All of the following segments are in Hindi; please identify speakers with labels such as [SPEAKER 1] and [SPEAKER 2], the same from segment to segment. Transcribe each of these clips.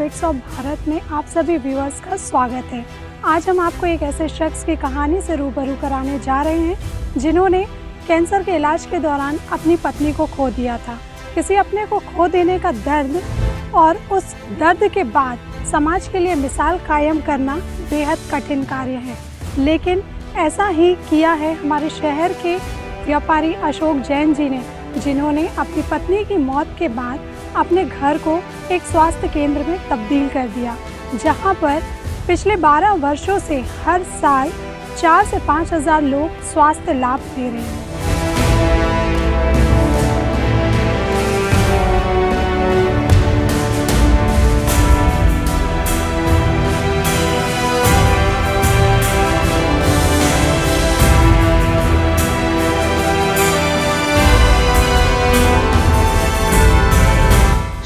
[SPEAKER 1] पॉलिटिक्स ऑफ भारत में आप सभी व्यूअर्स का स्वागत है। आज हम आपको एक ऐसे शख्स की कहानी से रूबरू कराने जा रहे हैं जिन्होंने कैंसर के इलाज के दौरान अपनी पत्नी को खो दिया था। किसी अपने को खो देने का दर्द और उस दर्द के बाद समाज के लिए मिसाल कायम करना बेहद कठिन कार्य है, लेकिन ऐसा ही किया है हमारे शहर के व्यापारी अशोक जैन जी ने, जिन्होंने अपनी पत्नी की मौत के बाद अपने घर को एक स्वास्थ्य केंद्र में तब्दील कर दिया, जहां पर पिछले 12 वर्षों से हर साल 4 से 5 हज़ार लोग स्वास्थ्य लाभ ले रहे हैं।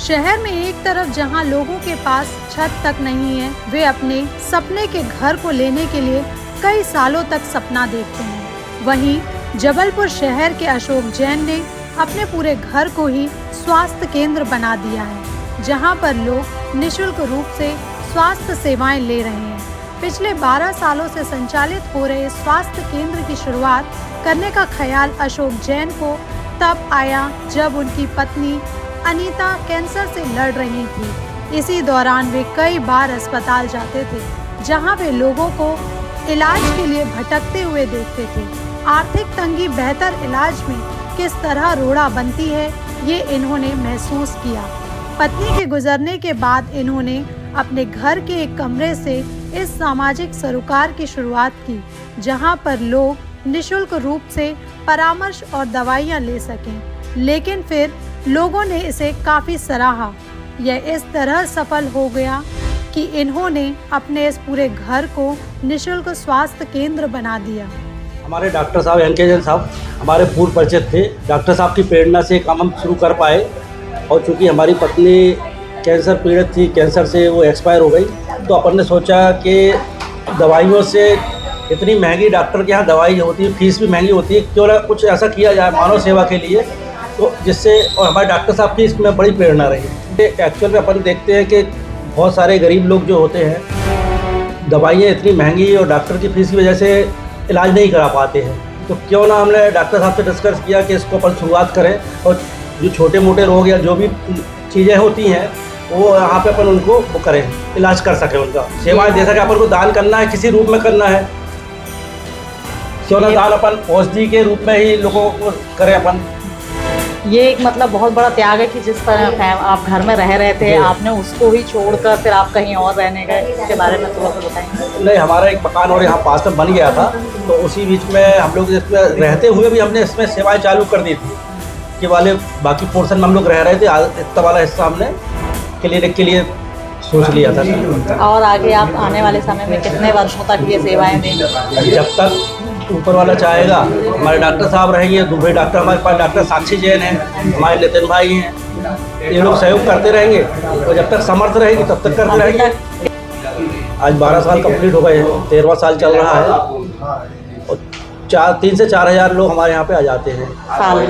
[SPEAKER 1] शहर में एक तरफ जहां लोगों के पास छत तक नहीं है, वे अपने सपने के घर को लेने के लिए कई सालों तक सपना देखते हैं। वहीं जबलपुर शहर के अशोक जैन ने अपने पूरे घर को ही स्वास्थ्य केंद्र बना दिया है, जहां पर लोग निःशुल्क रूप से स्वास्थ्य सेवाएं ले रहे हैं। पिछले 12 सालों से संचालित हो रहे स्वास्थ्य केंद्र की शुरुआत करने का ख्याल अशोक जैन को तब आया जब उनकी पत्नी अनीता कैंसर से लड़ रही थी। इसी दौरान वे कई बार अस्पताल जाते थे, जहां वे लोगों को इलाज के लिए भटकते हुए देखते थे। आर्थिक तंगी बेहतर इलाज में किस तरह रोड़ा बनती है, ये इन्होंने महसूस किया। पत्नी के गुजरने के बाद इन्होंने अपने घर के एक कमरे से इस सामाजिक सरोकार की शुरुआत की, जहां पर लोग निःशुल्क रूप से परामर्श और दवाइयां ले सकें। लेकिन फिर लोगों ने इसे काफ़ी सराहा। यह इस तरह सफल हो गया कि इन्होंने अपने इस पूरे घर को निःशुल्क स्वास्थ्य केंद्र बना दिया।
[SPEAKER 2] हमारे डॉक्टर साहब एन के जैन साहब हमारे पूर्व परिचित थे। डॉक्टर साहब की प्रेरणा से काम हम शुरू कर पाए, और चूँकि हमारी पत्नी कैंसर पीड़ित थी, कैंसर से वो एक्सपायर हो गई, तो अपन ने सोचा कि दवाइयों से इतनी महंगी डॉक्टर के यहाँ दवाई होती है, फीस भी महंगी होती है, क्यों ना कुछ ऐसा किया जाए मानव सेवा के लिए, तो जिससे और हमारे डॉक्टर साहब की इसमें बड़ी प्रेरणा रही। एक्चुअल में अपन देखते हैं कि बहुत सारे गरीब लोग जो होते हैं, दवाइयाँ इतनी महंगी और डॉक्टर की फीस की वजह से इलाज नहीं करा पाते हैं, तो क्यों ना हमने डॉक्टर साहब से डिस्कस किया कि इसको अपन शुरुआत करें, और जो छोटे मोटे रोग या जो भी चीज़ें होती हैं वो यहाँ पे अपन उनको वो करें, इलाज कर सकें, उनका सेवाएँ दे सकें। अपन को दान करना है, किसी रूप में करना है, क्यों ना दान अपन औषधि के रूप में ही लोगों को करें अपन।
[SPEAKER 3] ये एक मतलब बहुत बड़ा त्याग है कि जिस तरह आप घर में रह रहे थे, आपने उसको ही छोड़कर फिर आप कहीं और रहने गए, इसके बारे में थोड़ा सा बताएंगे।
[SPEAKER 2] नहीं, हमारा एक मकान और यहाँ पास में बन गया था, तो उसी बीच में हम लोग इसमें रहते हुए भी हमने इसमें सेवाएं चालू कर दी थी कि वाले बाकी पोर्शन में हम लोग रह रहे थे, इतना वाला हिस्सा हमने क्लिनिक के लिए सोच लिया था।
[SPEAKER 3] और आगे आप आने वाले समय में कितने वर्षों तक ये सेवाएं देंगे?
[SPEAKER 2] जब तक ऊपर वाला चाहेगा। हमारे डॉक्टर साहब रहेंगे, दूसरे डॉक्टर हमारे पास डॉक्टर साक्षी जैन हैं, हमारे नितिन भाई हैं, ये लोग सहयोग करते रहेंगे, और जब तक समर्थ रहेगी तब तक करते रहेंगे। आज 12 साल कंप्लीट हो गए हैं, 13वां साल चल रहा है, और 3 से 4 हज़ार लोग हमारे यहाँ पे आ जाते हैं।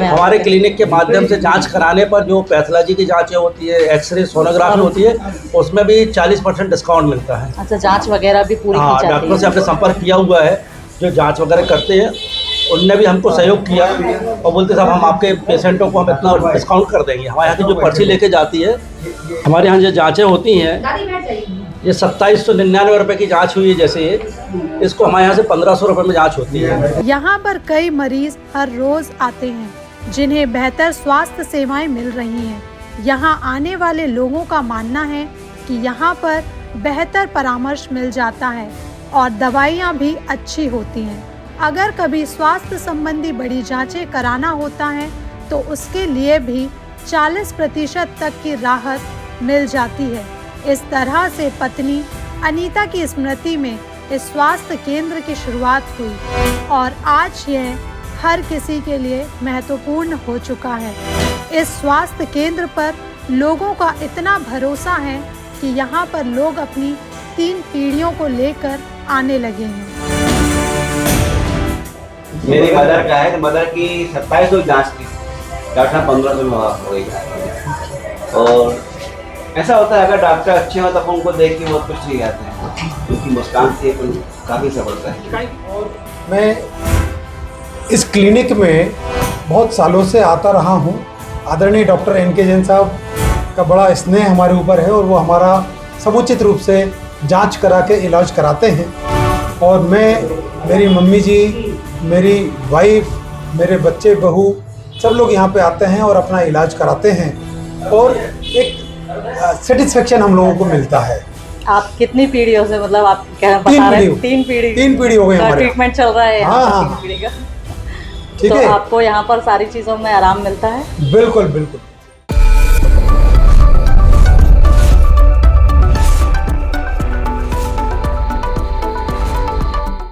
[SPEAKER 2] हमारे क्लिनिक के माध्यम से जांच कराने पर जो पैथोलॉजी की जांचें होती है, एक्सरे, सोनोग्राफी होती है, उसमें भी 40% डिस्काउंट मिलता है।
[SPEAKER 3] अच्छा, जांच वगैरह भी पूरी की जाती है?
[SPEAKER 2] डॉक्टरों से हमने संपर्क किया हुआ है, जो जांच वगैरह करते हैं, उनने भी हमको सहयोग किया और बोलते साहब हम आपके पेशेंटों को हम इतना डिस्काउंट कर देंगे। हमारे यहाँ की जो पर्ची लेके जाती है, हमारे यहाँ जो जांचें होती हैं, ये 2799 रुपये की जांच हुई है, जैसे इसको हमारे यहाँ से 1500 रुपये में जांच होती है।
[SPEAKER 1] यहाँ पर कई मरीज हर रोज आते हैं, जिन्हें बेहतर स्वास्थ्य सेवाएं मिल रही हैं। यहाँ आने वाले लोगों का मानना है कि यहाँ पर बेहतर परामर्श मिल जाता है और दवाइयाँ भी अच्छी होती हैं। अगर कभी स्वास्थ्य संबंधी बड़ी जांचें कराना होता है तो उसके लिए भी 40% तक की राहत मिल जाती है। इस तरह से पत्नी अनीता की स्मृति में इस स्वास्थ्य केंद्र की शुरुआत हुई, और आज यह हर किसी के लिए महत्वपूर्ण हो चुका है। इस स्वास्थ्य केंद्र पर लोगों का इतना भरोसा है कि यहाँ पर लोग अपनी 3 पीढ़ियों को लेकर आने लगे हैं।
[SPEAKER 4] मेरी मदर का है, मदर की 2700 जांच की, डॉक्टर 1500 में हो गई। और ऐसा होता है अगर डॉक्टर अच्छे हो तो अपन उनको देख के बहुत कुछ सीख जाते हैं, उनकी मुस्कान से अपन काफ़ी असर पड़ता है।
[SPEAKER 5] और मैं इस क्लिनिक में बहुत सालों से आता रहा हूँ। आदरणीय डॉक्टर एन.के. जैन साहब का बड़ा स्नेह हमारे ऊपर है और वो हमारा समुचित रूप से जांच करा के इलाज कराते हैं। और मैं, मेरी मम्मी जी, मेरी वाइफ, मेरे बच्चे बहू सब लोग यहाँ पे आते हैं और अपना इलाज कराते हैं और एक सेटिस्फेक्शन हम लोगों को मिलता है।
[SPEAKER 3] आप कितनी पीढ़ियों से, मतलब आप क्या बता रहे हैं, 3 पीढ़ी
[SPEAKER 5] हो गई हमारे
[SPEAKER 3] ट्रीटमेंट चल रहा है यहाँ
[SPEAKER 5] हाँ,
[SPEAKER 3] पर 3 पीढ़ी का।
[SPEAKER 5] ठीक
[SPEAKER 3] तो
[SPEAKER 5] है,
[SPEAKER 3] आपको यहाँ पर सारी चीज़ों में आराम मिलता है?
[SPEAKER 5] बिल्कुल बिल्कुल।